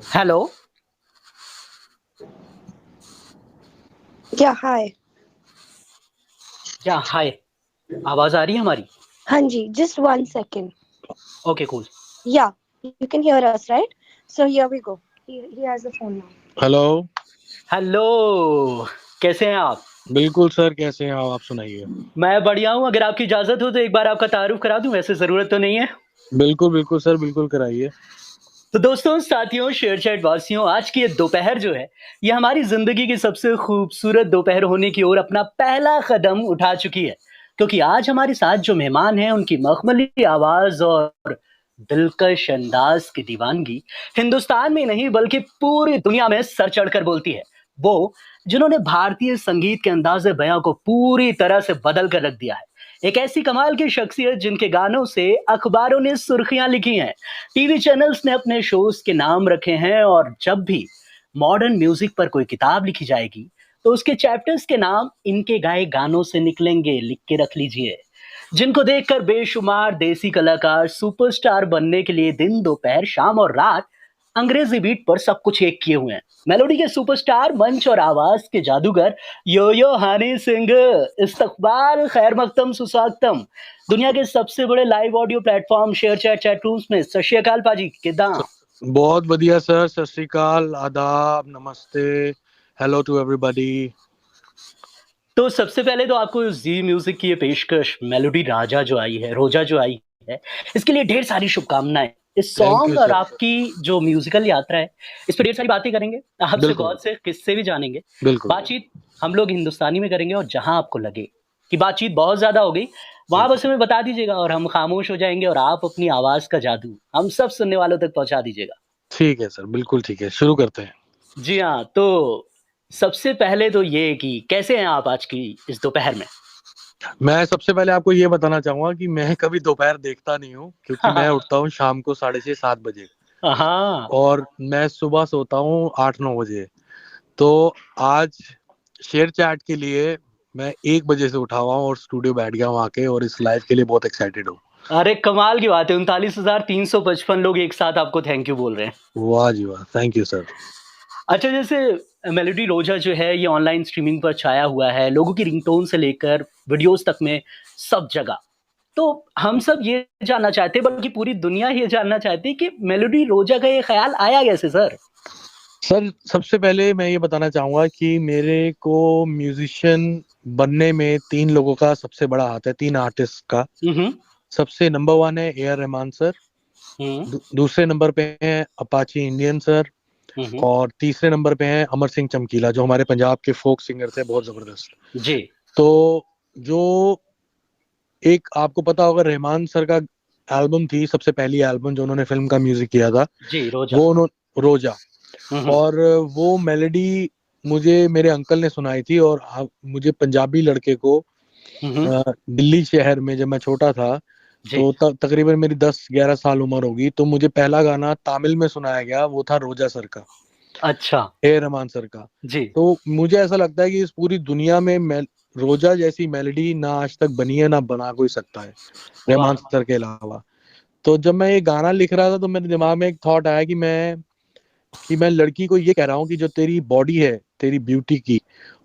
Hello. या हाय। या हाय। आवाज आ रही है हमारी? हाँ जी, just one second. Okay cool. Yeah you can hear us right, so here we go. He has the phone now. Hello. Hello. कैसे हैं आप? बिल्कुल सर, कैसे हैं आप सुनाइए। मैं बढ़िया हूँ। अगर आपकी इजाजत हो तो एक बार आपका तारुफ करा दूं, वैसे जरूरत तो नहीं है। बिल्कुल बिल्कुल सर, बिल्कुल कराइए। तो दोस्तों, साथियों, शेयर चैट वासियों, आज की ये दोपहर जो है, ये हमारी जिंदगी की सबसे खूबसूरत दोपहर होने की ओर अपना पहला कदम उठा चुकी है। क्योंकि आज हमारे साथ जो मेहमान हैं, उनकी मखमली आवाज और दिलकश अंदाज की दीवानगी हिंदुस्तान में नहीं बल्कि पूरी दुनिया में सर चढ़कर बोलती है। वो जिन्होंने भारतीय संगीत के अंदाज़े बयां को पूरी तरह से बदल कर रख दिया है। एक ऐसी कमाल की शख्सियत जिनके गानों से अखबारों ने सुर्खियां लिखी हैं, टीवी चैनल्स ने अपने शोज के नाम रखे हैं, और जब भी मॉडर्न म्यूजिक पर कोई किताब लिखी जाएगी तो उसके चैप्टर्स के नाम इनके गाए गानों से निकलेंगे, लिख के रख लीजिए। जिनको देखकर बेशुमार देसी कलाकार सुपरस्टार बनने के लिए दिन दोपहर शाम और रात अंग्रेजी बीट पर सब कुछ एक किए हुए हैं। मेलोडी के सुपरस्टार, मंच और आवाज के जादूगर यो यो हनी सिंह, इस्तकबाल, खैर मकदम, सुसागतम। दुनिया के सबसे बड़े live audio platform share chat chat rooms में सत श्री अकाल पाजी, किदा? बहुत बढ़िया सर, सत श्री अकाल, आदाब, नमस्ते, हेलो टू एवरीबॉडी। तो सबसे पहले तो आपको जी म्यूजिक की ये पेशकश मेलोडी राजा जो आई है, रोजा जो आई है, इसके लिए ढेर सारी शुभकामनाएं। इस थैंक यू सॉन्ग और सर। आपकी जो म्यूजिकल यात्रा है, इस पर ढेर सारी बातें करेंगे, आपसे बिल्कुल बहुत से किस्से भी जानेंगे। बिल्कुल बातचीत हम लोग हिंदुस्तानी में करेंगे, और जहां आपको लगे कि बातचीत बहुत ज्यादा हो गई, वहां बिल्कुल। बस हमें बता दीजिएगा और हम खामोश हो जाएंगे, और आप अपनी आवाज का जादू हम सब सुनने वालों तक पहुंचा दीजिएगा। ठीक है सर, बिल्कुल ठीक है, शुरू करते हैं। जी हाँ। तो सबसे पहले तो ये कि कैसे हैं आप आज की इस दोपहर में? मैं सबसे पहले आपको ये बताना चाहूंगा कि मैं कभी दोपहर देखता नहीं हूँ, क्योंकि मैं उठता हूँ शाम को 6:30-7 बजे हाँ। और मैं सुबह सोता हूँ 8-9 बजे। तो आज शेयर चैट के लिए मैं 1 बजे से उठा हुआ हूँ और स्टूडियो बैठ गया हूँ आके, और इस लाइव के लिए बहुत एक्साइटेड हूँ। अरे कमाल की बात है, 39,355 लोग एक साथ आपको थैंक यू बोल रहे हैं। वाह जी वाह, थैंक यू सर। अच्छा, जैसे मेलोडी रोजा जो है, ये ऑनलाइन स्ट्रीमिंग पर छाया हुआ है, लोगों की रिंगटोन से लेकर वीडियोस तक में सब जगह। तो हम सब ये जानना चाहते हैं, बल्कि पूरी दुनिया ये जानना चाहती है कि मेलोडी रोजा का ये ख्याल आया कैसे सर? सर सबसे पहले मैं ये बताना चाहूंगा कि मेरे को म्यूजिशियन बनने में 3 लोगों का सबसे बड़ा हाथ है, 3 आर्टिस्ट का। हम्म। सबसे नंबर 1 है ए आर रहमान सर, हम्म। दूसरे नंबर पे हैं अपाची इंडियन सर, हम्म। और तीसरे नंबर पे हैं अमर सिंह चमकीला, जो हमारे पंजाब के फोक सिंगर थे, बहुत जबरदस्त। जी। तो जो एक आपको पता होगा, रहमान सर का एल्बम थी, सबसे पहली एल्बम जो उन्होंने फिल्म का म्यूजिक किया था, जी रोजा। वो उन्होंने रोजा। हम्म। और वो मेलोडी मुझे मेरे अंकल ने सुनाई थी, और मुझे पंजाबी लड़के को हम्म। दिल्ली शहर में जब मैं छोटा था, जी। तो तकरीबन मेरी 10-11 साल उम्र होगी, तो मुझे पहला गाना तमिल में सुनाया गया, वो था रोजा सर का, अच्छा। ए रहमान सर का। जी। तो मुझे ऐसा लगता है कि इस पूरी दुनिया में रोजा जैसी मेलोडी ना आज तक बनी है, ना बना कोई सकता है रहमान वाह। सर के अलावा। तो जब मैं ये गाना लिख रहा था, तो मेरे दिमाग में एक थॉट आया कि मैं लड़की को ये कह रहा हूँ कि जो तेरी बॉडी है तेरी ब्यूटी की, जी।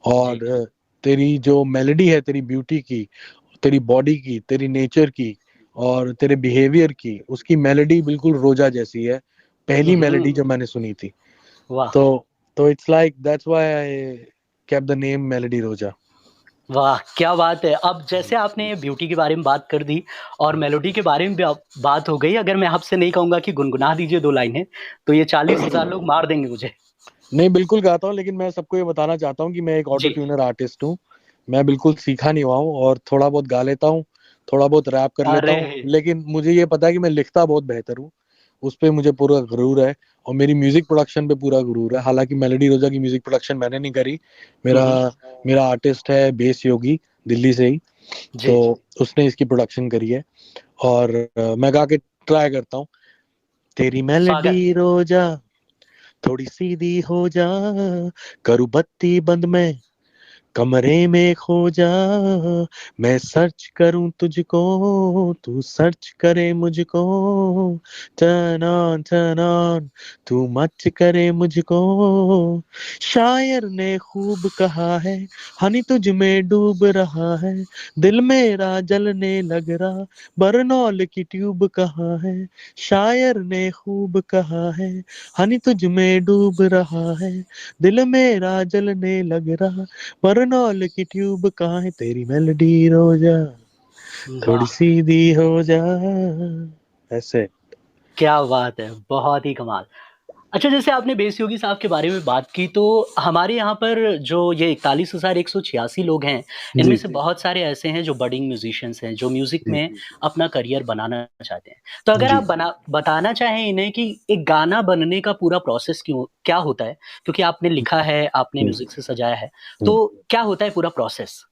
और तेरी जो मेलोडी है तेरी ब्यूटी की, तेरी बॉडी की, तेरी नेचर की, और तेरे बिहेवियर की, उसकी मेलोडी बिल्कुल रोजा जैसी है, पहली मेलोडी हम्म। जो मैंने सुनी थी। वाह। तो तो it's like that's why I kept the name melody रोजा। वाह क्या बात है। अब जैसे आपने ब्यूटी के बारे में बात कर दी और मेलोडी के बारे में भी बात हो गई, अगर मैं आपसे नहीं कहूंगा कि गुनगुना दीजिए दो लाइनें, तो ये 40,000 लोग मार देंगे मुझे। नहीं, बिल्कुल गाता हूँ, लेकिन मैं सबको ये बताना चाहता हूँ कि मैं एक ऑटो जी। ट्यूनर आर्टिस्ट हूँ। मैं बिल्कुल सीखा नहीं हुआ हूँ, और थोड़ा बहुत गा लेता हूँ, थोड़ा बहुत रैप कर लेता अरे। हूँ, लेकिन मुझे ये पता है कि मैं लिखता बहुत बेहतर हूँ। उस पे मुझे पूरा गुरूर है, और मेरी म्यूजिक प्रोडक्शन पे पूरा गुरूर है। हालांकि मेलोडी रोजा की म्यूजिक प्रोडक्शन मैंने नहीं करी, मेरा हम्म। मेरा आर्टिस्ट है बेस योगी, दिल्ली से ही। तो जी। उसने इसकी प्रोडक्शन करी है, और मैं गा के ट्राई करता हूँ। तेरी स्वागत। मेलोडी रोजा थोड़ी सीधी हो जा, करूँ बत्ती बंद मैं, कमरे में खो जा, मैं सर्च करूं तुझको, तू सर्च करे मुझको, टर्न ऑन, तू मच करे मुझको। शायर ने खूब कहा है, हनी तुझ में डूब रहा है, दिल मेरा जलने लग रहा, बरनौल की ट्यूब कहाँ है। शायर ने खूब कहा है, हनी तुझ में डूब रहा है, दिल मेरा जलने लग रहा, बरनौल की ट्यूब कहाँ है। तेरी मेलोडी रोजा थोड़ी वाह! सीधी हो जा, ऐसे। क्या बात है! बहुत ही कमाल। अच्छा, जैसे आपने बेस योगी साहब के बारे में बात की, तो हमारे यहाँ पर जो ये 41,186 लोग हैं, इनमें जी से बहुत सारे ऐसे हैं जो बडिंग म्यूज़िशियन्स हैं, जो म्यूज़िक जी में अपना करियर बनाना चाहते हैं। तो अगर जी। आप बताना चाहें इन्हें कि एक गाना बनने का पूरा प्रोसेस क्या होता है? क्योंकि आपने लिखा है, आपने हम्म, म्यूज़िक से सजाया है, हम्म। तो क्या होता है पूरा प्रोसेस?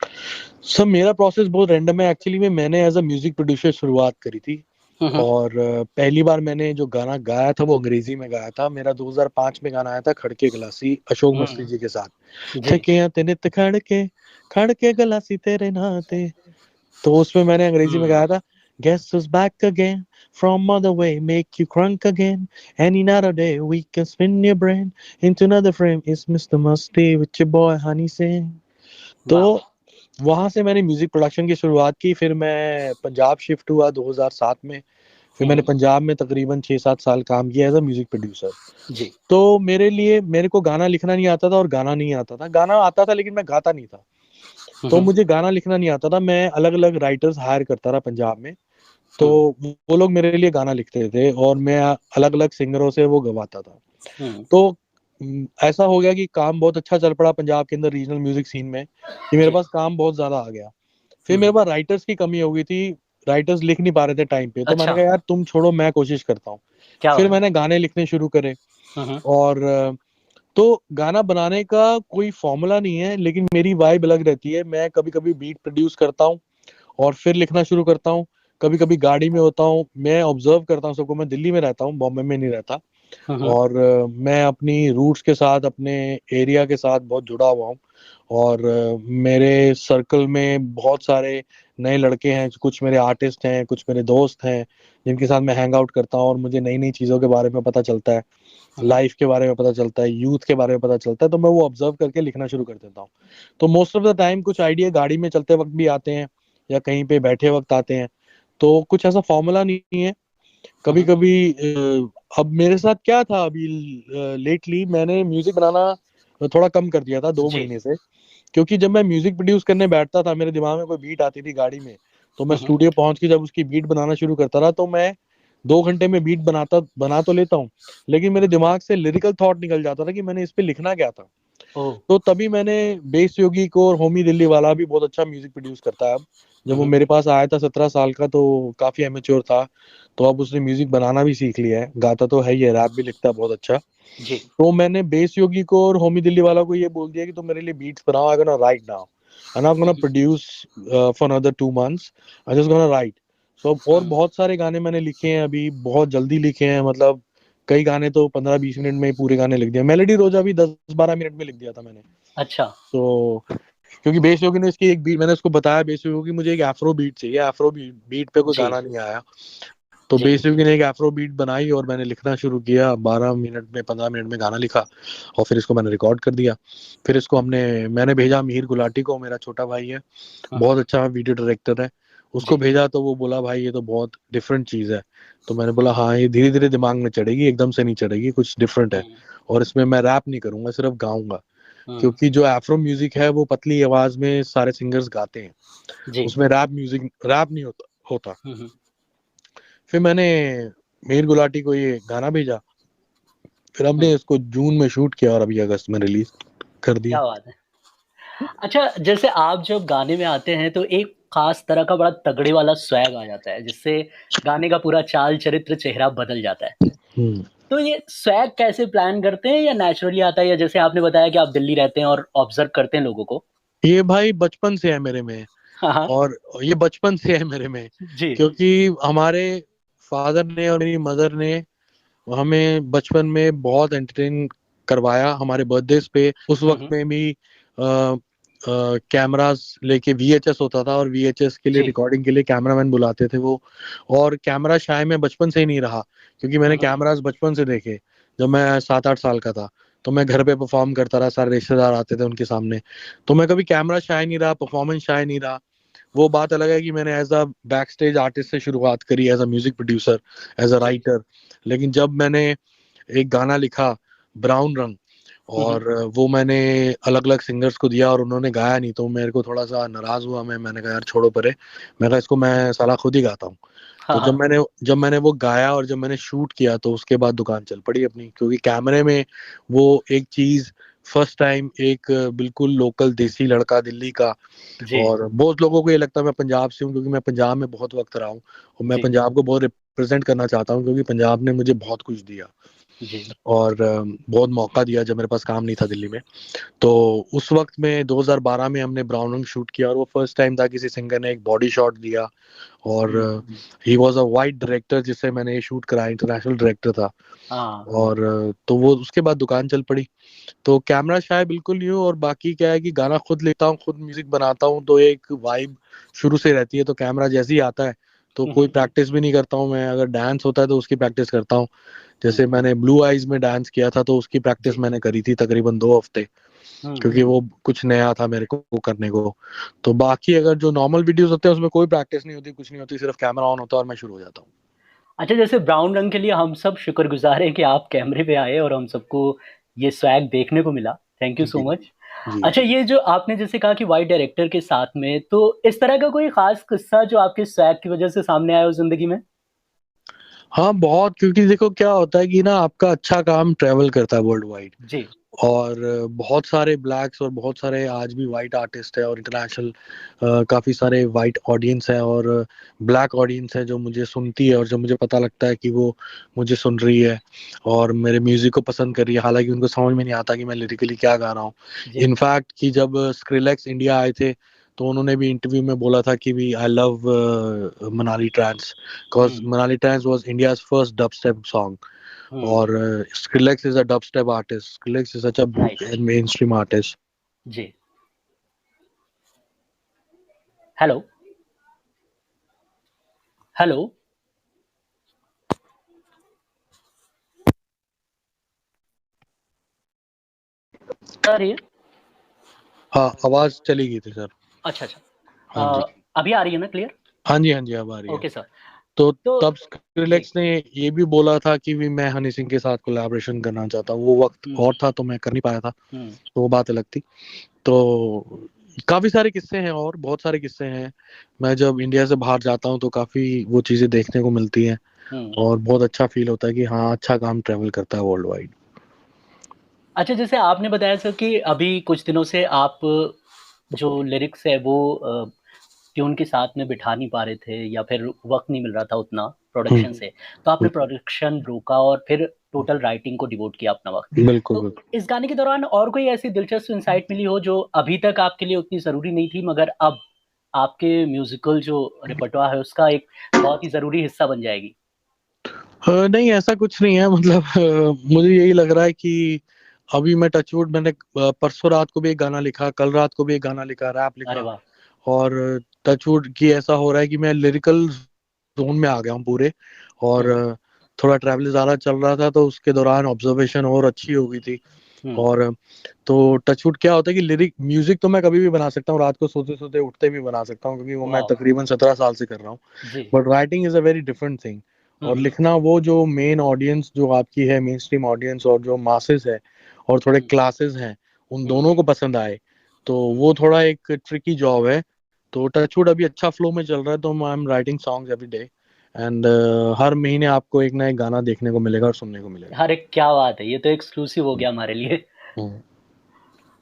सब मेरा प्रोसेस बहुत रैंडम है एक्चुअली में। मैंने एज अ म्यूजिक प्रोड्यूसर शुरुआत करी थी, हुँ, हुँ। और पहली बार मैंने जो गाना गाया था वो अंग्रेजी में गाया था। मेरा 2005 में गाना आया था खड़के गलासी, अशोक हुँ, मस्ती जी के साथ। जी। थके ते नित खड़के गलासी तेरे नाते। तो उसमें मैंने अंग्रेजी में गाया हुँ, था, Guess who's back again from other way, make you crunk again. Any another day we can spin your brain into another frame. It's Mr. Musty with your boy Honey Singh. तो वाह, वाह! वहां से मैंने म्यूजिक प्रोडक्शन की शुरुआत की। फिर मैं पंजाब शिफ्ट हुआ 2007 में। फिर हुँ, मैंने हुँ। पंजाब में तकरीबन 6-7 साल काम किया एज अ म्यूजिक प्रोड्यूसर। जी। तो मेरे लिए, मेरे को गाना लिखना नहीं आता था और गाना नहीं आता था। गाना आता था लेकिन मैं गाता नहीं था। हुँ, तो हुँ। मुझे गाना लिखना नहीं आता था। मैं अलग अलग राइटर्स हायर करता रहा पंजाब में। तो हुँ, वो लोग मेरे लिए गाना लिखते थे और मैं अलग अलग सिंगरों से वो गवाता था। हुँ। तो ऐसा हो गया कि काम बहुत अच्छा चल पड़ा पंजाब के अंदर रीजनल म्यूजिक सीन में, कि मेरे जी। पास काम बहुत ज्यादा आ गया। फिर हुँ, मेरे हुँ। पास राइटर्स की कमी हो गई थी, राइटर्स लिख नहीं पा रहे थे टाइम पे। तो मैंने अच्छा, कहा यार तुम छोड़ो, मैं कोशिश करता हूँ। क्या फिर बात है! मैंने गाने लिखने शुरू करे। हुँ, हुँ। और तो गाना बनाने का कोई फॉर्मूला नहीं है, लेकिन मेरी वाइब अलग रहती है। मैं कभी कभी बीट प्रोड्यूस करता हूँ और फिर लिखना शुरू करता हूँ। कभी कभी गाड़ी में होता हूँ, मैं ऑब्जर्व करता हूँ सबको। मैं दिल्ली में रहता हूँ, बॉम्बे में नहीं रहता। हुँ, हुँ। और मैं अपनी रूट्स के साथ, अपने एरिया के साथ बहुत जुड़ा हुआ हूँ। और मेरे सर्कल में बहुत सारे नए लड़के हैं, कुछ मेरे आर्टिस्ट हैं, कुछ मेरे दोस्त हैं, जिनके साथ मैं हैंग आउट करता हूँ और मुझे नई नई चीज़ों के बारे में पता चलता है, हुँ, हुँ। लाइफ के बारे में पता चलता है, यूथ के बारे में पता चलता है। तो मैं वो ऑब्जर्व करके लिखना शुरू कर देता हूँ। तो मोस्ट ऑफ द टाइम कुछ आइडिया गाड़ी में चलते वक्त भी आते हैं या कहीं पे बैठे वक्त आते हैं। तो कुछ ऐसा फॉर्मूला नहीं है। हुँ, कभी हुँ। कभी अब मेरे साथ क्या था, अभी लेटली मैंने म्यूजिक बनाना थोड़ा कम कर दिया था 2 महीने जी। से। क्योंकि जब मैं म्यूजिक प्रोड्यूस करने बैठता था, मेरे दिमाग में कोई बीट आती थी गाड़ी में, तो मैं हुँ, हुँ। स्टूडियो पहुंच के जब उसकी बीट बनाना शुरू करता रहा, तो मैं 2 घंटे में बीट बना तो लेता हूँ, लेकिन मेरे दिमाग से लिरिकल थॉट निकल जाता था कि मैंने इस पे लिखना क्या था। ओह! तो तभी मैंने बेस योगी को, और होमी दिल्ली वाला भी बहुत अच्छा म्यूजिक प्रोड्यूस करता है अब। जब हुँ, वो हुँ। मेरे पास आया था 17 साल का, तो काफी एमेच्योर था। तो अब उसने म्यूजिक बनाना भी सीख लिया है, गाता तो है ही है, रैप भी लिखता है बहुत अच्छा। जी। तो मैंने बेस योगी को और होमी दिल्ली वाला को ये बोल दिया कि तुम मेरे लिए बीट्स बनाओ, I gonna write now, and I am hmm, gonna hmm. Produce for another 2 months, I just gonna write. So और हुँ। बहुत सारे गाने मैंने लिखे हैं अभी, बहुत जल्दी लिखे हैं। मतलब कई गाने तो 15-20 मिनट में ही पूरे गाने लिख दिए। मेलोडी रोजा भी 10-12 मिनट में लिख दिया था मैंने। अच्छा। तो क्योंकि बेस योगी ने इसकी एक बीट, मैंने उसको बताया बेस योगी की मुझे एक एफ्रो बीट चाहिए, एफ्रो बीट पे कोई जी, गाना नहीं आया। तो जी। बेस योगी ने एक एफ्रो बीट बनाई और मैंने लिखना शुरू किया। 12 मिनट में, 15 मिनट में गाना लिखा और फिर इसको मैंने रिकॉर्ड कर दिया। फिर इसको मैंने भेजा मीर गुलाटी को, मेरा छोटा भाई है, हुँ, हुँ। बहुत अच्छा वीडियो डायरेक्टर है। उसको जी। भेजा तो वो बोला भाई ये तो बहुत डिफरेंट चीज है। तो मैंने बोला हाँ, ये धीरे धीरे दिमाग में चढ़ेगी, एकदम से नहीं चढ़ेगी, कुछ डिफरेंट है। हुँ, और इसमें मैं रैप नहीं करूंगा, सिर्फ गाऊंगा। हुँ। क्योंकि जो एफ्रो म्यूजिक है वो पतली आवाज में सारे सिंगर्स गाते हैं, जी। उसमें रैप नहीं होता। हुँ, हुँ। फिर मैंने मीर गुलाटी को ये गाना भेजा। फिर हमने हुँ। इसको जून में शूट किया और अभी अगस्त में रिलीज कर दिया। क्या बात है! अच्छा, जैसे आप जब गाने में आते हैं तो एक ख़ास तरह का बड़ा तगड़े वाला स्वैग आ जाता है, जिससे गाने का पूरा चाल, चरित्र, चेहरा बदल जाता है। हम्म। तो ये स्वैग कैसे प्लान करते हैं या नेचुरली आता है, या जैसे आपने बताया कि आप दिल्ली रहते हैं और ऑब्ज़र्व करते हैं लोगों को? ये भाई बचपन से है मेरे में, हाँ, हाँ। और ये बचपन से है मेरे में। जी। क्योंकि हमारे फादर ने और मेरी मदर ने हमें बचपन में बहुत एंटरटेन करवाया। हमारे बर्थडेज पे उस हुँ, वक्त हुँ। में भी आ, कैमरास लेके, VHS होता था और VHS के लिए जी। रिकॉर्डिंग के लिए कैमरामैन बुलाते थे वो। और कैमरा शाय में बचपन से ही नहीं रहा, क्योंकि मैंने कैमरास बचपन से देखे। जब मैं 7-8 साल का था तो मैं घर पे परफॉर्म करता रहा, सारे रिश्तेदार आते थे उनके सामने, तो मैं कभी कैमरा शाय नहीं रहा, परफॉर्मेंस शाय नहीं रहा। वो बात अलग है कि मैंने as a back stage artist से शुरुआत करी, as a music producer, as a जी। राइटर। लेकिन जब मैंने एक गाना लिखा, ब्राउन रंग, और वो मैंने अलग अलग सिंगर्स को दिया और उन्होंने गाया नहीं, तो मेरे को थोड़ा सा नाराज हुआ। मैंने कहा यार छोड़ो परे, मैं कहा इसको मैं साला खुद ही गाता हूँ। हाँ, तो हाँ। जब मैंने वो गाया और जब मैंने शूट किया, तो उसके बाद दुकान चल पड़ी अपनी, क्योंकि कैमरे में वो एक चीज फर्स्ट टाइम, एक बिल्कुल लोकल देसी लड़का दिल्ली का। जी, और बहुत लोगों को ये लगता है मैं पंजाब से हूँ, क्योंकि मैं पंजाब में बहुत वक्त रहा हूँ और मैं जी, पंजाब को बहुत रिप्रेजेंट करना चाहता हूँ, क्योंकि पंजाब ने मुझे बहुत कुछ दिया जी। और बहुत मौका दिया जब मेरे पास काम नहीं था दिल्ली में। तो उस वक्त में 2012 में हमने ब्राउन रंग शूट किया और वो फर्स्ट टाइम था किसी सिंगर ने एक बॉडी शॉट दिया। और he was a white director जिससे मैंने ये शूट कराया, इंटरनेशनल डायरेक्टर था। हाँ, और तो वो उसके बाद दुकान चल पड़ी। तो कैमरा शायद बिल्कुल नहीं हूँ, और बाकी क्या है कि गाना खुद लिखता हूँ, खुद म्यूजिक बनाता हूँ, तो एक वाइब शुरू से रहती है। तो कैमरा जैसे ही आता है तो कोई प्रैक्टिस भी नहीं करता हूँ मैं। अगर डांस होता है तो उसकी प्रैक्टिस करता हूँ। जैसे मैंने ब्लू आइज में डांस किया था, तो उसकी प्रैक्टिस जी। मैंने करी थी तकरीबन 2 हफ्ते, क्योंकि वो कुछ नया था मेरे को करने को। तो बाकी अगर जो नॉर्मल वीडियोस होते हैं उसमें कोई प्रैक्टिस नहीं होती, कुछ नहीं होती, सिर्फ कैमरा ऑन होता है और मैं शुरू हो जाता हूँ। अच्छा, जैसे ब्राउन रंग के लिए हम सब शुक्रगुज़ार हैं कि आप कैमरे पे आए और हम सबको ये स्वैग देखने को मिला। थैंक यू सो जी मच। जी। अच्छा, ये जो आपने जैसे कहा कि वाइट डायरेक्टर के साथ में, तो इस तरह का कोई ख़ास किस्सा जो आपके स्वैग की वज़ह से सामने आया हो ज़िंदगी में? हाँ बहुत, क्योंकि देखो क्या होता है कि ना आपका अच्छा काम ट्रेवल करता है वर्ल्ड वाइड। जी। और बहुत सारे ब्लैक्स और बहुत सारे आज भी वाइट आर्टिस्ट है, और इंटरनेशनल काफ़ी सारे वाइट ऑडियंस है और ब्लैक ऑडियंस है जो मुझे सुनती है, और जब मुझे पता लगता है कि वो मुझे सुन रही है और मेरे म्यूज़िक को पसंद कर रही है, हालांकि उनको समझ में नहीं आता कि मैं लिरिकली क्या गा रहा हूँ। जी। इनफैक्ट कि जब स्क्रिलेक्स इंडिया आए थे, तो उन्होंने भी इंटरव्यू में बोला था कि we I love Manali trance, because hmm, Manali trance was India's first dubstep song. Hmm. और Skrillex is a dubstep artist. Skrillex is such a right. mainstream artist. जी। हेलो? हेलो? आ रही है? हाँ, आवाज चली गई थी सर। अच्छा, अच्छा। हाँ जी। अभी आ रही है ना क्लियर? हाँ जी, हाँ जी, अब आ रही है। Okay sir. तो तो तब जी। स्क्रिलेक्स ने ये भी बोला था कि भी मैं हनी सिंह के साथ कोलैबोरेशन करना चाहता हूँ। वो वक्त हुँ, और था तो मैं कर नहीं पाया था, हुँ, तो वो बात अलग थी। तो काफी सारे किस्से हैं और बहुत सारे किस्से हैं। मैं जब इंडिया से बाहर जाता हूँ तो काफी वो चीजें देखने को मिलती हैं, हुँ। और बहुत अच्छा फील होता है कि हाँ अच्छा काम ट्रेवल करता है वर्ल्ड वाइड। अच्छा, जैसे आपने बताया सर कि अभी कुछ दिनों से आप जो लिरिक्स है वो ट्यून के साथ में बिठा नहीं पा रहे थे या फिर वक़्त नहीं मिल रहा था उतना प्रोडक्शन से। तो आपने प्रोडक्शन रोका और फिर टोटल राइटिंग को डिवोट किया अपना वक़्त। बिल्कुल तो बिल्कुल। इस गाने के दौरान और कोई ऐसी दिलचस्प इनसाइट मिली हो जो अभी तक आपके लिए उतनी ज़रूरी नहीं थी मगर अब आपके म्यूज़िकल जो रिpertoire है उसका एक बहुत ही ज़रूरी हिस्सा बन जाएगी? नहीं ऐसा कुछ नहीं है, मतलब मुझे यही लग रहा है कि अभी मैं टचवुड, मैंने परसों रात को भी एक गाना लिखा, कल रात को भी एक गाना लिखा, रैप अरे लिखा। वाह! और टचवुड की ऐसा हो रहा है कि मैं लिरिकल जोन में आ गया हूँ पूरे। और हुँ, थोड़ा ट्रैवल ज़्यादा चल रहा था तो उसके दौरान ऑब्जर्वेशन और अच्छी हो गई थी। हुँ, और तो टचवुड क्या होता है कि लिरिक म्यूजिक तो मैं कभी भी बना सकता हूँ, रात को सोते सोते उठते भी बना सकता हूँ, क्योंकि वो मैं वॉव! तकरीबन 17 साल से कर रहा हूँ। जी। But writing is a very different thing. Hmm, और हुँ, लिखना, वो जो मेन ऑडियंस जो आपकी है, मेन स्ट्रीम ऑडियंस और जो मासेस है और थोड़े हुँ, क्लासेस हैं, उन हुँ। दोनों को पसंद आए, तो वो थोड़ा एक ट्रिकी जॉब है। तो टचवुड अभी अच्छा फ्लो में चल रहा है, तो I am writing songs every day. And हर महीने आपको एक ना एक गाना देखने को मिलेगा और सुनने को मिलेगा। अरे क्या बात है! ये तो एक्सक्लूसिव हो गया हमारे लिए। हम्म,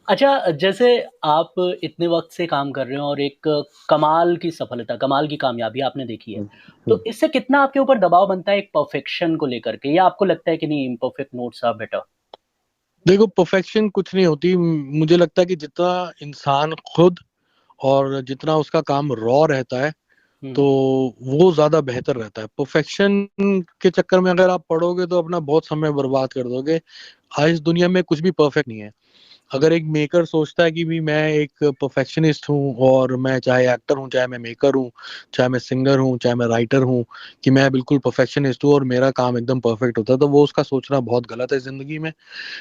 अच्छा, जैसे आप इतने वक़्त से काम कर रहे हो और एक कमाल की सफलता, कमाल की कामयाबी आपने देखी है। हम्म, हम्म। तो इससे कितना आपके ऊपर दबाव बनता है एक परफेक्शन को लेकर के या आपको लगता है कि नहीं इम्परफेक्ट नोट्स आर बेटर? देखो परफेक्शन कुछ नहीं होती। मुझे लगता है कि जितना इंसान खुद और जितना उसका काम रॉ रहता है, तो हुँ, वो ज्यादा बेहतर रहता है। परफेक्शन के चक्कर में अगर आप पढ़ोगे तो अपना बहुत समय बर्बाद कर दोगे। आज इस दुनिया में कुछ भी परफेक्ट नहीं है। अगर एक मेकर सोचता है कि भी मैं एक परफेक्शनिस्ट हूँ और मैं चाहे एक्टर हूँ, चाहे मैं मेकर हूँ, चाहे मैं सिंगर हूँ, चाहे मैं राइटर हूँ, कि मैं बिल्कुल परफेक्शनिस्ट हूँ और मेरा काम एकदम परफेक्ट होता है, तो वो उसका सोचना बहुत गलत है जिंदगी में।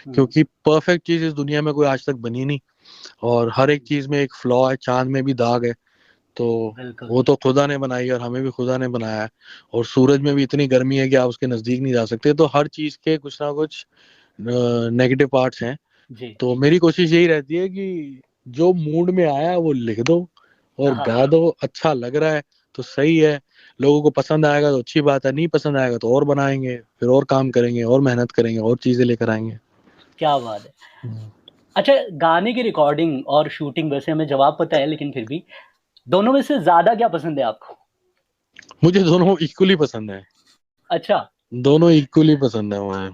क्योंकि परफेक्ट चीज इस दुनिया में कोई आज तक बनी नहीं, और हर एक चीज में एक फ्लॉ है, चांद में भी दाग है। तो बिल्कुल। वो तो खुदा ने बनाई और हमें भी खुदा ने बनाया है। और सूरज में भी इतनी गर्मी है कि आप उसके नजदीक नहीं जा सकते। तो हर चीज के कुछ ना कुछ नेगेटिव पार्ट्स हैं। जी। तो मेरी कोशिश यही रहती है कि जो मूड में आया वो लिख दो और हाँ, गा दो। अच्छा लग रहा है तो सही है, लोगों को पसंद आएगा तो अच्छी बात है, नहीं पसंद आएगा तो और बनाएंगे, फिर और काम करेंगे और मेहनत करेंगे और चीजें लेकर आएंगे। क्या बात है। अच्छा, गाने की रिकॉर्डिंग और शूटिंग वैसे हमें जवाब पता है, लेकिन फिर भी दोनों में से ज़्यादा क्या पसंद है आपको? मुझे दोनों इक्वली पसंद है, अच्छा। दोनों इक्वली पसंद है मुझे।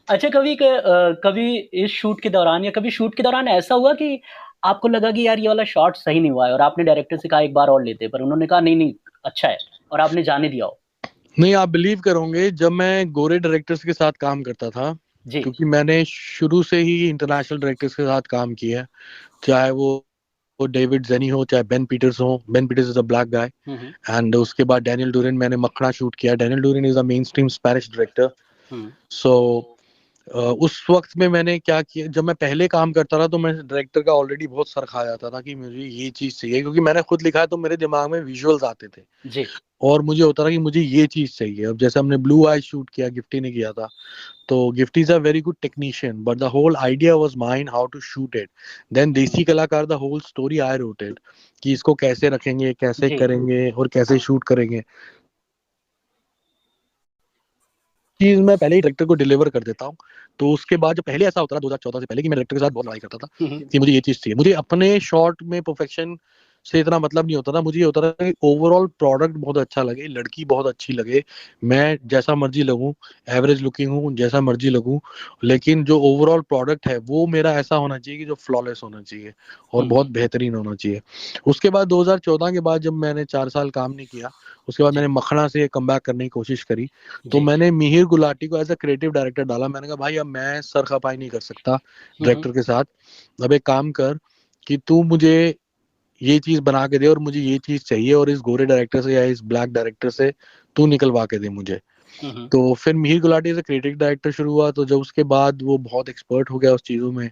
अच्छा, कभी इस शूट के दौरान या कभी शूट के दौरान ऐसा हुआ कि आपको लगा कि यार ये वाला शॉट सही नहीं हुआ है और आपने डायरेक्टर से कहा एक बार और लेते हैं, पर उन्होंने कहा नहीं, नहीं अच्छा है और आपने जाने दिया हो? नहीं, आप बिलीव करोगे, जब मैं गोरे डायरेक्टर्स के साथ काम करता था, जी। क्योंकि मैंने शुरू से ही इंटरनेशनल डायरेक्टर्स के साथ काम किया है, चाहे वो डेविड जेनी हो, चाहे बेन पीटर्स हो। Ben Peters is a black guy. Hmm, hmm. And उसके बाद डैनियल डूरिन, मैंने मखना शूट किया। Daniel Durin is a mainstream Spanish director. Hmm. So उस वक्त में मैंने क्या किया, जब मैं पहले काम करता था तो मैं डायरेक्टर का ऑलरेडी बहुत सर खा जाता था कि मुझे ये चीज चाहिए, क्योंकि मैंने खुद लिखा है तो मेरे दिमाग में विजुअल्स आते थे जी। और मुझे होता था कि मुझे ये चीज चाहिए। अब जैसे हमने ब्लू आई शूट किया, गिफ्टी ने किया था, तो Gifty is a very good technician, but the whole idea was mine how to shoot it. Then Desi Kalakaar, the whole story I wrote it, कि इसको कैसे रखेंगे, कैसे जी। करेंगे और कैसे शूट करेंगे। चीज मैं पहले ही डायरेक्टर को डिलीवर कर देता हूँ। तो उसके बाद, जो पहले ऐसा होता था 2014 से पहले, कि मैं डायरेक्टर के साथ बहुत लड़ाई करता था हुँ, हुँ। कि मुझे ये चीज चाहिए। मुझे अपने शॉट में परफेक्शन से इतना मतलब नहीं होता था, मुझे ये होता था कि ओवरऑल प्रोडक्ट बहुत अच्छा लगे, लड़की बहुत अच्छी लगे, मैं जैसा मर्जी लगूं, एवरेज लुकिंग हूँ, जैसा मर्जी लगूं, लेकिन जो ओवरऑल प्रोडक्ट है वो मेरा ऐसा होना चाहिए कि जो फ्लॉलेस होना चाहिए और हुँ, बहुत हुँ। बेहतरीन होना चाहिए। उसके बाद 2014 के बाद, जब मैंने 4 साल काम नहीं किया, उसके बाद जी, मैंने मखना से कम बैक करने की कोशिश करी। तो जी। मैंने मिहिर गुलाटी को एज अ क्रिएटिव डायरेक्टर डाला। मैंने कहा भाई, अब मैं सर खपाई नहीं कर सकता हुँ, हुँ। डायरेक्टर के साथ। अब एक काम कर कि तू मुझे ये चीज बना के दे और मुझे ये चीज चाहिए, और इस गोरे डायरेक्टर से या इस ब्लैक डायरेक्टर से तू निकलवा के दे मुझे। हुँ, हुँ। तो फिर Mihir Gulati as a creative director शुरू हुआ। तो जब उसके बाद वो बहुत एक्सपर्ट हो गया उस चीजों में,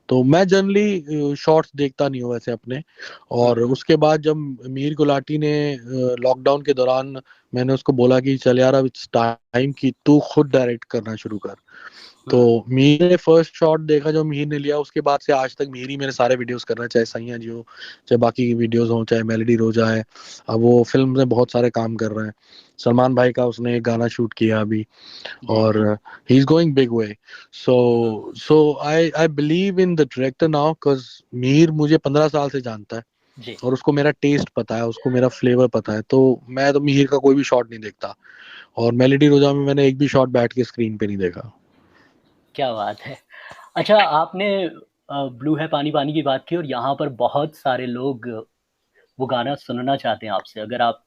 तो मैं जनरली शॉर्ट्स देखता नहीं हूँ वैसे अपने। हुँ, और उसके बाद जब मीर गुलाटी ने लॉकडाउन के दौरान, मैंने उसको बोला कि चल यार, अब इट्स टाइम कि तू खुद डायरेक्ट करना शुरू कर। तो हुँ। मीर ने फर्स्ट शॉट देखा जो मीर ने लिया, उसके बाद से आज तक मीर ही मेरे सारे वीडियोस कर रहा है, चाहे सैया जी हो, चाहे बाकी की वीडियोस हो, चाहे मेलोडी रोजा है। अब वो फिल्म में बहुत सारे काम कर रहे हैं। सलमान भाई का उसने एक गाना शूट किया अभी, जी। और he is going big way. So hmm. So I believe in the director now, because Mir मुझे 15 साल से जानता है जी। और उसको मेरा टेस्ट पता है, उसको मेरा फ्लेवर पता है। तो मैं तो मिहिर का कोई भी शॉट नहीं देखता, और मेलोडी रोजा में मैंने एक भी शॉट बैठ के स्क्रीन पे नहीं देखा। क्या बात है। अच्छा, आपने ब्लू है पानी पानी की बात की और यहाँ पर बहुत सारे लोग वो गाना सुनना चाहते हैं आपसे, अगर आप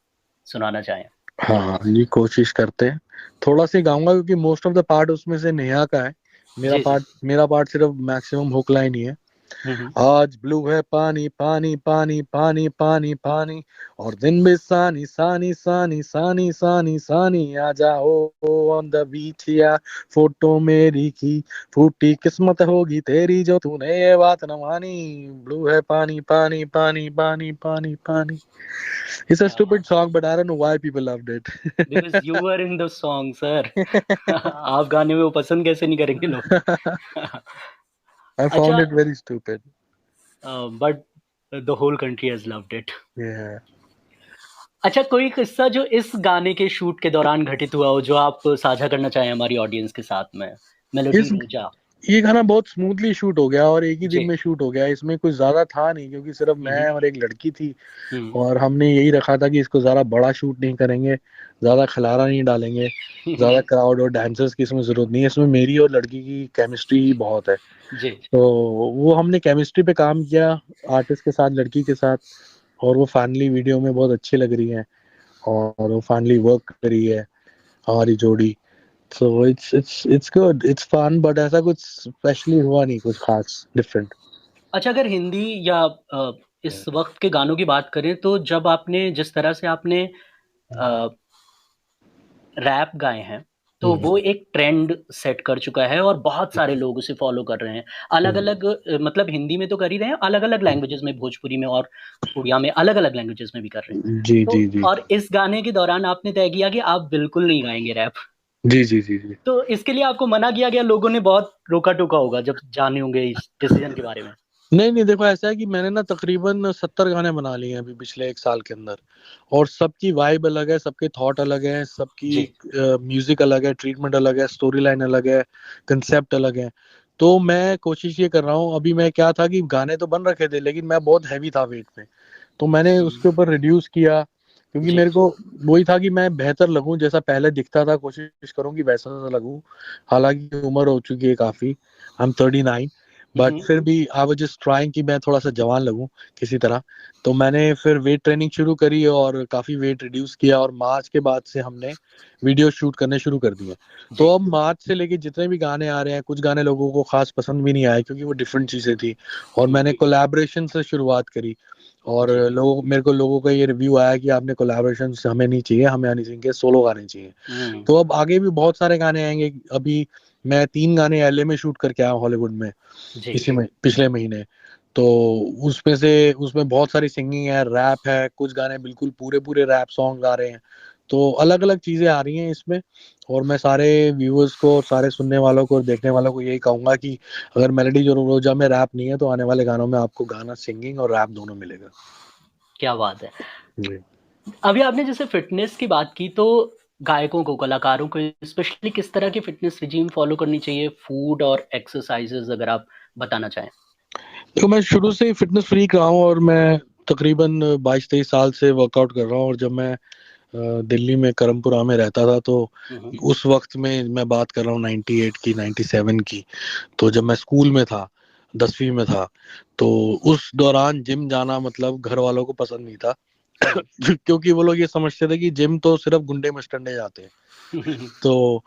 सुनाना चाहें? हाँ जी, कोशिश करते हैं। थोड़ा सा गाऊंगा क्योंकि मोस्ट ऑफ द पार्ट उसमें से नेहा का है। जी, जी। मेरा पार्ट सिर्फ मैक्सिमम हुक लाइन ही है। हुँ, हुँ। आज ब्लू है पानी पानी पानी पानी पानी पानी, और दिन भी सानी सानी सानी सानी सानी सानी, आ जाओ ऑन द बीच या फोटो मेरी की, फूटी किस्मत होगी तेरी जो तूने ये बात न मानी। ब्लू है पानी पानी पानी पानी पानी पानी। It's a क्या stupid बात है। song, but I don't know why people loved it. Because you were in the song sir. आप गाने में वो पसंद कैसे नहीं करेंगे लोग? I अच्छा, found it very stupid. But the whole country has loved it. Yeah. अच्छा, कोई किस्सा जो इस गाने के शूट के दौरान घटित हुआ हो, जो आप साझा करना चाहें हमारी ऑडियंस के साथ में? मेलोडी इस रोजा। ये गाना बहुत स्मूथली शूट हो गया और एक ही दिन जी। में शूट हो गया। इसमें कुछ ज्यादा था नहीं, क्योंकि सिर्फ हुँ, मैं हुँ। और एक लड़की थी, हुँ। और हमने यही रखा था कि इसको ज्यादा बड़ा शूट नहीं करेंगे, ज्यादा खलारा नहीं डालेंगे, ज्यादा क्राउड और डांसर्स की इसमें जरूरत नहीं है। इसमें मेरी और लड़की की केमिस्ट्री ही बहुत है। जी। तो वो हमने केमिस्ट्री पे काम किया, आर्टिस्ट के साथ, लड़की के साथ, और वो फाइनली वीडियो में बहुत अच्छी लग रही है, और वो फाइनली वर्क कर रही है हमारी जोड़ी। So it's good, it's fun, but ऐसा कुछ स्पेशली हुआ नहीं, कुछ खास डिफरेंट। अच्छा, अगर हिंदी या इस वक़्त के गानों की बात करें तो जब आपने जिस तरह से आपने अ, रैप गाए हैं, तो वो एक ट्रेंड सेट कर चुका है और बहुत सारे लोग उसे फ़ॉलो कर रहे हैं। अलग-अलग मतलब हिंदी में तो कर ही रहे हैं, अलग-अलग लैंग्वेजेज़ में, भोजपुरी में और उड़िया में, अलग-अलग लैंग्वेजेज़ में भी कर रहे हैं। जी तो जी जी और इस गाने के दौरान आपने तय किया कि आप बिल्कुल नहीं गाएँगे रैप। जी जी जी जी। तो इसके लिए आपको मना किया गया, लोगों ने बहुत रोका-टोका होगा जब जाने होंगे इस डिसीज़न के बारे में? नहीं नहीं, देखो ऐसा है कि मैंने ना तकरीबन 70 गाने बना लिए हैं अभी पिछले 1 साल के अंदर, और सबकी वाइब अलग है, सबके थॉट अलग है, सबकी जी। म्यूजिक अलग है, ट्रीटमेंट अलग है, स्टोरी लाइन अलग है, कंसेप्ट अलग है। तो मैं कोशिश ये कर रहा हूँ, अभी मैं क्या था कि गाने तो बन रखे थे लेकिन मैं बहुत हैवी था वेट में, तो मैंने हुँ, उसके ऊपर रिड्यूस किया, क्योंकि जी। मेरे को वही था कि मैं बेहतर लगूं, जैसा पहले दिखता था कोशिश करूं कि वैसा सा लगूं। हालांकि उम्र हो चुकी है काफी, आई एम 39, हुँ, बट हुँ। फिर भी आई वाज जस्ट ट्राइंग कि मैं थोड़ा सा जवान लगूं किसी तरह। तो मैंने फिर वेट ट्रेनिंग शुरू करी और काफी वेट रिड्यूस किया, और मार्च के बाद से हमने वीडियो शूट करने शुरू कर दिए। तो जी। अब मार्च से लेके जितने भी गाने आ रहे हैं, कुछ गाने लोगों को खास पसंद भी नहीं आए क्योंकि वो डिफरेंट चीजें थी, और हुँ, मैंने कोलैबोरेशन से शुरुआत करी। और जी। लोगों का ये रिव्यू आया कि आपने कोलैबोरेशन हमें नहीं चाहिए, हमें हनी सिंह के सोलो गाने चाहिए। हुँ, तो अब आगे भी बहुत सारे गाने आएंगे। अभी मैं 3 गाने एलए में शूट करके आया हूँ, हॉलीवुड में, जी। इसी में पिछले महीने। तो उसमें बहुत सारी सिंगिंग है, रैप है, कुछ गाने बिल्कुल पूरे पूरे रैप सॉन्ग आ रहे हैं। तो अलग अलग चीजें आ रही हैं इसमें, और मैं सारे व्यूअर्स को, सारे सुनने वालों को और देखने वालों को यही कहूंगा कि अगर मेलोडी जो रोजा में रैप नहीं है, तो आने वाले गानों में आपको गाना, सिंगिंग और रैप दोनों मिलेगा। क्या बात है! जी। अभी आपने जैसे फ़िटनेस की बात की, तो गायकों को, कलाकारों को स्पेशली किस तरह की फ़िटनेस रिजीम फ़ॉलो करनी चाहिए? फूड और एक्सरसाइज़ेज़ अगर आप बताना चाहें? तो मैं शुरू से ही फिटनेस फ्रीक रहा हूँ, और मैं तकरीबन 22-23 साल से वर्कआउट कर रहा हूँ। और जब मैं दिल्ली में करमपुरा में रहता था, तो हुँ, हुँ। उस वक्त में मैं बात कर रहा हूँ 98 की, 97 की। तो जब मैं स्कूल में था, 10वीं में था, तो उस दौरान जिम जाना मतलब घर वालों को पसंद नहीं था। हुँ। क्योंकि वो लोग ये समझते थे कि जिम तो सिर्फ गुंडे मस्टंडे जाते हैं, तो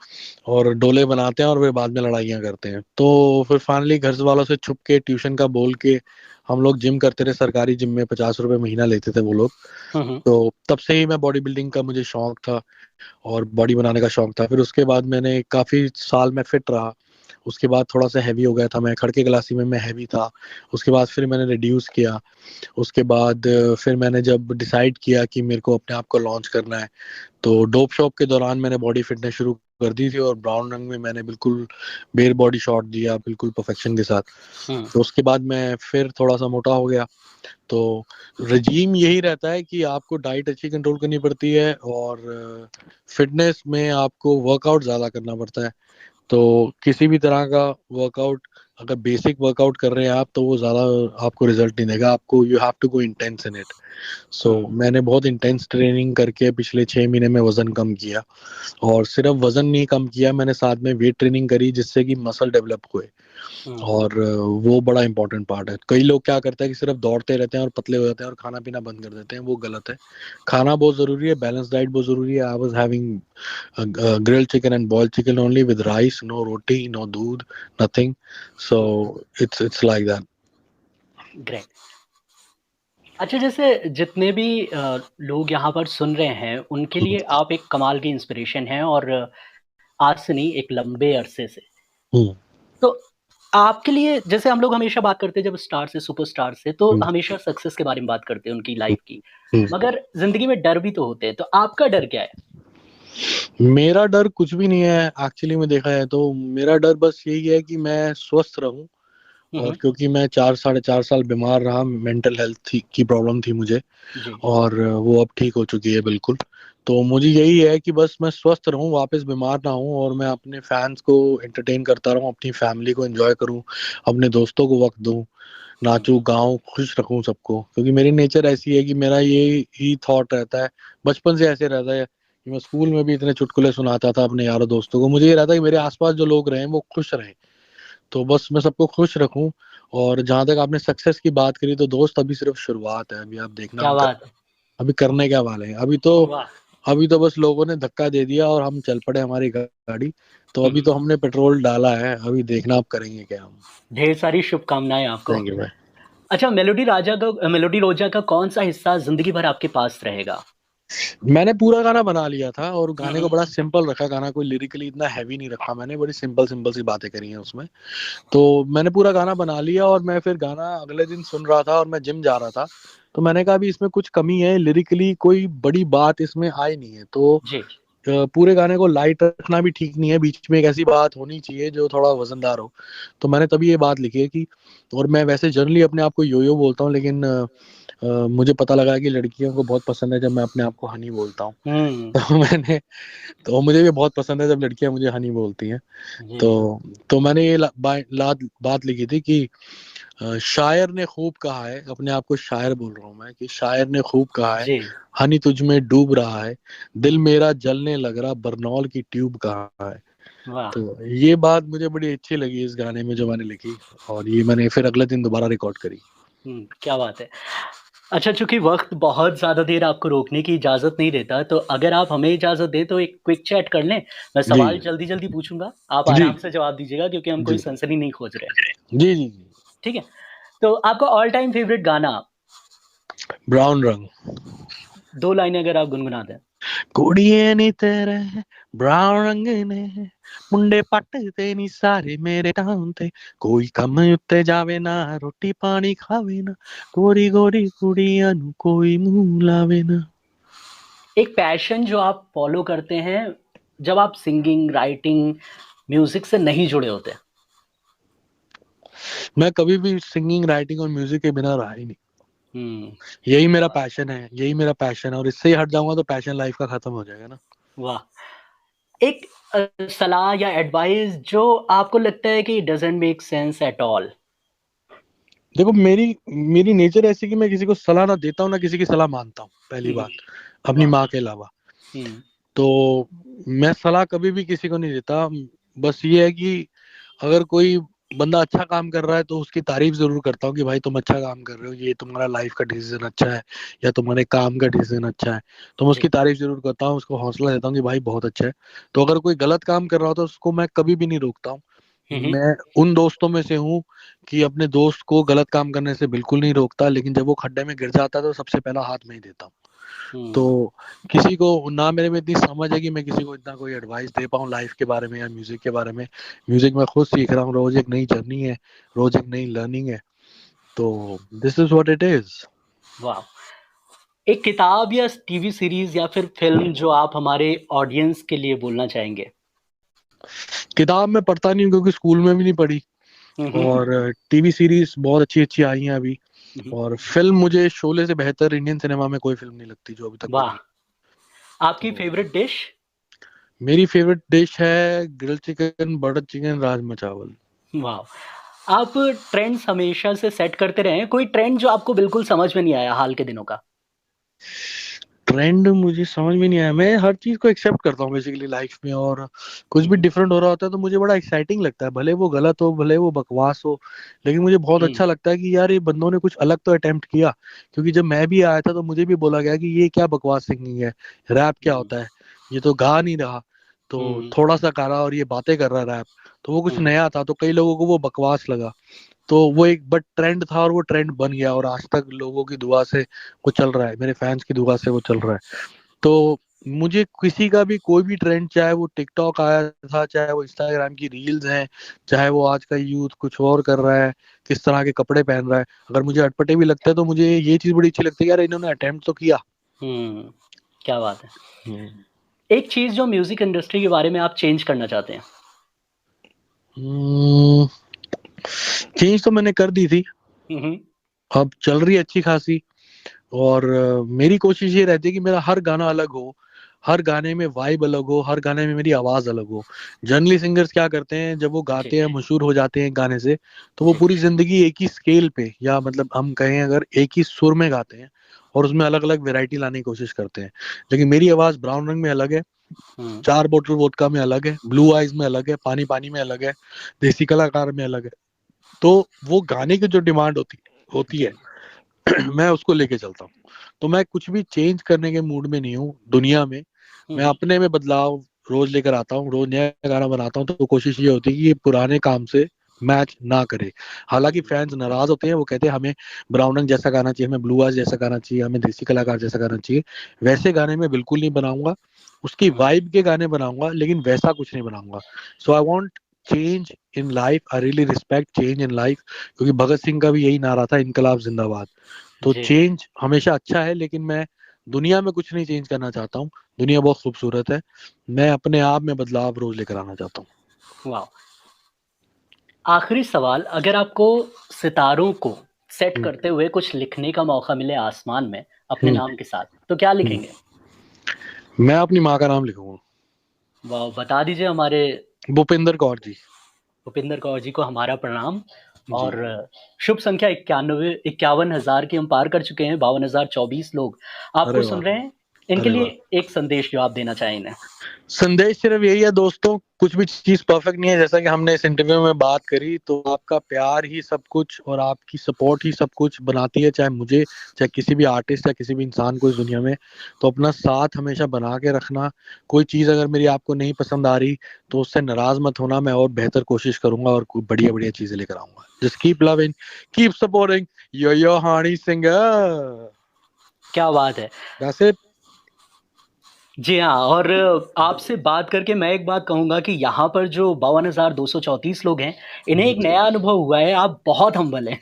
और डोले बनाते हैं और फिर बाद में लड़ाइयाँ करते हैं। तो फिर फाइनली घर वालों से छुप के, ट्यूशन का बोल के, हम लोग जिम करते रहे। सरकारी जिम में 50 रुपए महीना लेते थे वो लोग। हुँ, हुँ। तो तब से ही मैं बॉडी बिल्डिंग का मुझे शौक था, और बॉडी बनाने का शौक था। फिर उसके बाद मैंने काफ़ी साल में फिट रहा। उसके बाद थोड़ा सा हैवी हो गया था मैं, खड़के क्लासी में मैं हैवी था। उसके बाद फिर मैंने रिड्यूस किया। उसके बाद फिर मैंने जब डिसाइड किया कि मेरे को अपने आप को लॉन्च करना है, तो डोप शॉप के दौरान मैंने बॉडी फिटनेस शुरू कर दी थी, और ब्राउन रंग में मैंने बिल्कुल बेर बॉडी शॉट दिया, बिल्कुल परफेक्शन के साथ। हुँ, तो उसके बाद मैं फिर थोड़ा सा मोटा हो गया। तो रजीम यही रहता है कि आपको डाइट अच्छी कंट्रोल करनी पड़ती है, और फिटनेस में आपको वर्कआउट ज़्यादा करना पड़ता है। तो किसी भी तरह का वर्कआउट, अगर बेसिक वर्कआउट कर रहे हैं आप, तो वो ज़्यादा आपको रिजल्ट नहीं देगा। आपको you have to go intense in it. So hmm. मैंने बहुत इंटेंस ट्रेनिंग करके पिछले 6 महीने में वज़न कम किया, और सिर्फ वज़न नहीं कम किया, मैंने साथ में वेट ट्रेनिंग करी, जिससे कि मसल डेवलप हुए। हुँ, और वो बड़ा इंपॉर्टेंट पार्ट है। कई लोग क्या करते हैं कि सिर्फ दौड़ते रहते हैं और पतले हो जाते हैं और खाना पीना बंद कर देते हैं, वो गलत है। खाना बहुत ज़रूरी है, बैलेंस डाइट बहुत ज़रूरी है। I was having grilled chicken and boiled chicken only with rice, no roti, no doodh, nothing. So hmm. it's like that. Great. अच्छा, जैसे जितने भी लोग यहाँ पर सुन रहे हैं, उनके लिए आप एक कमाल की इंस्पिरेशन हैं और आज से नहीं, एक लंबे अरसे से। हम्म, तो आपके लिए जैसे हम लोग हमेशा बात करते हैं जब स्टार से, सुपरस्टार से, तो हम्म, हमेशा सक्सेस के बारे में बात करते हैं, उनकी हम्म, लाइफ़ की। हम्म। मगर ज़िंदगी में डर भी तो होते हैं, तो आपका डर क्या है? मेरा डर कुछ भी नहीं है एक्चुअली में, देखा जाए तो मेरा डर बस यही है कि मैं स्वस्थ रहूं। हुँ, और हुँ। क्योंकि मैं 4 साढ़े 4 साल बीमार रहा, मेंटल हेल्थ की प्रॉब्लम थी मुझे, जी। और वो अब ठीक हो चुकी है बिल्कुल। तो मुझे यही है कि बस मैं स्वस्थ रहूं, वापस बीमार ना हूं, और मैं अपने फैंस को एंटरटेन करता रहूं, अपनी फैमिली को एंजॉय करूं, अपने दोस्तों को वक्त दूं, हुँ, नाचूं गाऊं, खुश रखूं सबको। क्योंकि मेरी नेचर ऐसी है कि मेरा ये ही थॉट रहता है, बचपन से ऐसे रहता है कि मैं स्कूल में भी इतने चुटकुले सुनाता था अपने यारों दोस्तों को। मुझे ये रहता है कि मेरे आसपास जो लोग रहे वो खुश रहें। तो बस मैं सबको खुश रखूं। और जहां तक आपने सक्सेस की बात करी, तो दोस्त अभी सिर्फ शुरुआत है। अभी आप देखना क्या हम बात है! अभी करने क्या वाले हैं। अभी तो वाह! अभी तो बस लोगों ने धक्का दे दिया और हम चल पड़े हमारी गाड़ी। तो अभी तो हम्म, हमने पेट्रोल डाला है, अभी देखना अब करेंगे क्या हम। ढेर सारी शुभकामनाएं आपको। थैंक यू भाई। अच्छा, मेलोडी रोजा का कौन सा हिस्सा जिंदगी भर आपके पास रहेगा? मैंने पूरा गाना बना लिया था और गाने को हम्म, बड़ा सिंपल रखा, गाना कोई लिरिकली इतना हैवी नहीं रखा मैंने, बड़ी सिंपल सिंपल सी बातें करी हैं उसमें। तो मैंने पूरा गाना बना लिया और मैं फिर गाना अगले दिन सुन रहा था और मैं जिम जा रहा था। तो मैंने कहा अभी इसमें कुछ कमी है, लिरिकली कोई बड़ी बात इसमें आई नहीं है। तो जी। पूरे गाने को लाइट रखना भी ठीक नहीं है, बीच में एक ऐसी बात होनी चाहिए जो थोड़ा वजनदार हो। तो मैंने तभी ये बात लिखी है कि, और मैं वैसे जनरली अपने आप को यो यो बोलता हूँ, लेकिन मुझे पता लगा कि लड़कियों को बहुत पसंद है जब मैं अपने आप को हनी बोलता हूँ। हम्म। तो मैंने, तो मुझे भी बहुत पसंद है जब लड़कियां मुझे हनी बोलती हैं। जी। तो मैंने ये बात लिखी थी कि शायर ने खूब कहा है, अपने आप को शायर बोल रहा हूँ मैं, कि शायर ने खूब कहा है, जी। हनी तुझ में डूब रहा है, दिल मेरा जलने लग रहा, बरनौल की ट्यूब कहाँ है। वाह। तो ये बात मुझे बड़ी अच्छी लगी इस गाने में जो मैंने लिखी, और ये मैंने फिर अगले दिन दोबारा रिकॉर्ड करी। क्या बात है। अच्छा, चूँकि वक़्त बहुत ज़्यादा देर आपको रोकने की इजाज़त नहीं देता, तो अगर आप हमें इजाज़त दें तो एक क्विक चैट कर लें? मैं जी सवाल जल्दी-जल्दी पूछूँगा, आप जी आराम से जवाब दीजिएगा क्योंकि हम कोई जी सनसनी नहीं खोज रहे हैं। जी जी जी। ठीक है? तो आपका ऑल टाइम फ़ेवरेट गाना, ब्राउन रंग। 2 लाइनें अगर आप गुनगुना दें। कुड़िए नी तेरे ब्राउन रंग ने मुंडे पटते नी सारे मेरे टाउन ते, कोई कम उत्ते जावे ना, रोटी पानी खावे ना, गोरी गोरी कुड़ियां नु कोई मुंह लावे ना। एक पैशन जो आप फ़ॉलो करते हैं, जब आप सिंगिंग, राइटिंग, म्यूज़िक से नहीं जुड़े होते? मैं कभी भी सिंगिंग, राइटिंग और म्यूजिक के बिना रहा ही नहीं। हुँ, यही क्या मेरा बात पैशन है, यही मेरा पैशन है, और इससे ही हट जाऊंगा तो पैशन लाइफ का खत्म हो जाएगा ना। है। वाह! एक सलाह या एडवाइस जो आपको लगता है कि doesn't make sense at all? देखो, मेरी मेरी नेचर ऐसी कि मैं किसी को सलाह ना देता हूँ, ना किसी की सलाह मानता हूँ, पहली हुँ, हुँ। बात, अपनी वाह! माँ के अलावा। हुँ, तो मैं सलाह कभी भी किसी को नहीं देता। बस ये है कि अगर कोई बंदा अच्छा काम कर रहा है तो उसकी तारीफ जरूर करता हूँ कि भाई तुम अच्छा काम कर रहे हो, ये तुम्हारा लाइफ का डिसीजन अच्छा है, या तुम्हारे काम का डिसीजन अच्छा है। तो मैं उसकी जी। तारीफ जरूर करता हूँ, उसको हौसला देता हूँ कि भाई बहुत अच्छा है। तो अगर कोई गलत काम कर रहा हो तो उसको मैं कभी भी नहीं रोकता हूँ। हुँ, हुँ। मैं उन दोस्तों में से हूँ कि अपने दोस्त को गलत काम करने से बिल्कुल नहीं रोकता, लेकिन जब वो खड्डे में गिर जाता है तो सबसे पहला हाथ मैं ही देता हूँ। तो हुँ, किसी को ना, मेरे में इतनी समझ है कि मैं किसी को इतना कोई एडवाइस दे पाऊँ लाइफ के बारे में या म्यूजिक के बारे में। म्यूजिक मैं खुद सीख रहा हूँ, रोज एक नई जर्नी है, रोज एक नई लर्निंग है। तो this is what it is. वाह! एक किताब या टीवी सीरीज़ या फिर फ़िल्म जो आप हमारे ऑडियंस के लिए बोलना चाहेंगे? किताब मैं पढ़ता नहीं हूँ क्योंकि स्कूल में भी नहीं पढ़ी, हुँ, हुँ। और टीवी सीरीज बहुत अच्छी अच्छी आई हैं अभी। हुँ, हुँ। और फिल्म, मुझे शोले से बेहतर इंडियन सिनेमा में कोई फिल्म नहीं लगती जो अभी तक बनी वाह! है। आपकी तो फ़ेवरेट डिश? मेरी फेवरेट डिश है grill chicken, butter chicken, rajma चावल। वाह! आप ट्रेंड्स हमेशा से सेट करते रहे हैं, कोई ट्रेंड जो आपको बिल्कुल समझ में नहीं आया हाल के दिनों का? ट्रेंड मुझे समझ में नहीं आया, मैं हर चीज को एक्सेप्ट करता हूँ बेसिकली लाइफ में, और कुछ हुँ, भी हुँ। डिफरेंट हो रहा होता है तो मुझे बड़ा एक्साइटिंग लगता है, भले वो गलत हो, भले वो बकवास हो, लेकिन मुझे बहुत हुँ, अच्छा लगता है कि यार ये बंदों ने कुछ अलग तो अटेम्प्ट किया। क्योंकि जब मैं भी आया था तो मुझे भी बोला गया कि ये क्या बकवास सिंगिंग है, रैप क्या हुँ, होता है, ये तो गा नहीं रहा, तो हुँ, थोड़ा सा गा रहा और ये बातें कर रहा रैप। तो वो कुछ हुँ, नया था, तो कई लोगों को वो बकवास लगा। तो वो एक बट ट्रेंड था और वो ट्रेंड बन गया, और आज तक लोगों की दुआ से वो चल रहा है, मेरे फैंस की दुआ से वो चल रहा है। तो मुझे किसी का भी कोई भी ट्रेंड, चाहे वो टिकटॉक आया था, चाहे वो इंस्टाग्राम की रील्स हैं, चाहे वो आज का यूथ कुछ और कर रहा है, किस तरह के कपड़े पहन रहा है, अगर मुझे अटपटे भी लगता है तो मुझे ये चीज बड़ी अच्छी लगती है, यार इन्होंने अटेम्प्ट तो किया। हुँ। क्या बात है। हम्म। एक चीज़ जो म्यूज़िक इंडस्ट्री के बारे में आप चेंज करना चाहते हैं? चेंज तो मैंने कर दी थी, हुँ, हुँ। अब चल रही है अच्छी खासी। और मेरी कोशिश ये रहती है कि मेरा हर गाना अलग हो, हर गाने में वाइब अलग हो, हर गाने में मेरी आवाज अलग हो। जनरली सिंगर्स क्या करते हैं, जब वो जी, गाते हैं, मशहूर हो जाते हैं गाने से, तो वो जी। पूरी जिंदगी एक ही स्केल पे, या मतलब हम कहें अगर एक ही सुर में गाते हैं, और उसमें अलग अलग वैरायटी लाने की कोशिश करते हैं। लेकिन मेरी आवाज ब्राउन रंग में अलग है, हुँ, 4 बोतल वोडका में अलग है, ब्लू आइज में अलग है, पानी पानी में अलग है, देसी कलाकार में अलग है। तो वो गाने की जो डिमांड होती है जी। मैं उसको लेके चलता हूँ। तो मैं कुछ भी चेंज करने के मूड में नहीं हूँ दुनिया में। मैं अपने में बदलाव रोज लेकर आता हूँ, रोज नया गाना बनाता हूँ, तो कोशिश ये होती है कि ये पुराने काम से मैच ना करे। हालांकि फैंस नाराज होते हैं, वो कहते हैं हमें ब्राउन रंग जैसा गाना चाहिए, हमें ब्लू आइज जैसा गाना चाहिए, हमें देसी कलाकार जैसा गाना चाहिए। वैसे गाने में बिल्कुल नहीं बनाऊंगा, उसकी वाइब के गाने बनाऊंगा, लेकिन वैसा कुछ नहीं बनाऊंगा। So I want change in life, I really respect change in life, क्योंकि भगत सिंह का भी यही नारा था, इनकलाब जिंदाबाद। तो जी। चेंज हमेशा अच्छा है, लेकिन मैं दुनिया में कुछ नहीं चेंज करना चाहता हूँ। दुनिया बहुत खूबसूरत है, मैं अपने आप में बदलाव रोज लेकर आना चाहता हूँ। वाह! आखिरी सवाल, अगर आपको सितारों को सेट हम्म, करते हुए कुछ लिखने का मौका मिले आसमान में अपने हम्म, नाम के साथ, तो क्या हम्म। लिखेंगे? मैं अपनी माँ का नाम लिखूंगा, वाह! बता दीजिए हमारे भूपिंदर कौर जी। भूपिंदर कौर जी को हमारा प्रणाम। जी। और शुभ संख्या 51,000 की हम पार कर चुके हैं, 52,024 लोग आपको अरे सुन वाह, रहे हैं। इनके अरे वाह। लिए एक संदेश जो आप देना चाहें इन्हें। संदेश सिर्फ यही है दोस्तों, कुछ भी चीज परफेक्ट नहीं है, जैसा कि हमने इस इंटरव्यू में बात करी, तो आपका प्यार ही सब कुछ और आपकी सपोर्ट ही सब कुछ बनाती है, चाहे मुझे, चाहे किसी भी आर्टिस्ट या किसी भी इंसान को इस दुनिया में। तो अपना साथ हमेशा बना के रखना। कोई चीज अगर मेरी आपको नहीं पसंद आ रही तो उससे नाराज मत होना, मैं और बेहतर कोशिश करूंगा और कोई बढ़िया बढ़िया चीजें लेकर आऊंगा। Just keep loving, keep supporting yo honey singer. क्या बात है! That's it. जी हाँ, और आपसे बात करके मैं एक बात कहूँगा कि यहाँ पर जो 52,234 लोग हैं, इन्हें एक नया अनुभव हुआ है, आप बहुत हम्बल हैं।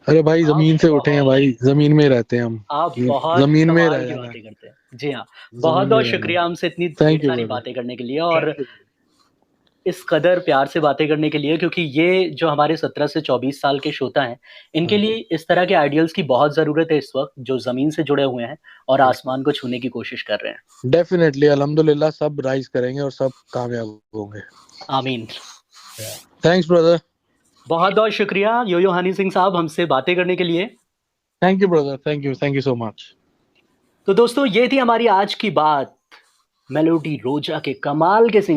अरे भाई, आप जमीन से उठे हैं बहुत भाई, जमीन में रहते हैं हम। आप ये बहुत जमीन में कमाल रह की जाना है, बातें करते हैं। जी हाँ, जमीन में बहुत-बहुत रहना है। शुक्रिया हमसे इतनी ढेर थैंक यू सारी ब्रदर। बातें करने के लिए और इस कदर प्यार से बातें करने के लिए, क्योंकि ये जो हमारे 17 से 24 साल के श्रोता हैं, इनके लिए इस तरह के आइडियल्स की बहुत ज़रूरत है इस वक़्त, जो ज़मीन से जुड़े हुए हैं और आसमान को छूने की कोशिश कर रहे हैं। डेफिनेटली, अल्हम्दुलिल्लाह, सब राइज करेंगे और सब कामयाब होंगे। आमीन। Thanks brother. बहुत-बहुत शुक्रिया यो-यो हनी सिंह साहब हमसे बातें करने के लिए। Thank you brother, thank you so much. तो दोस्तों, ये थी हमारी आज की बात, मेलोडी रोजा के कमाल के सिंगर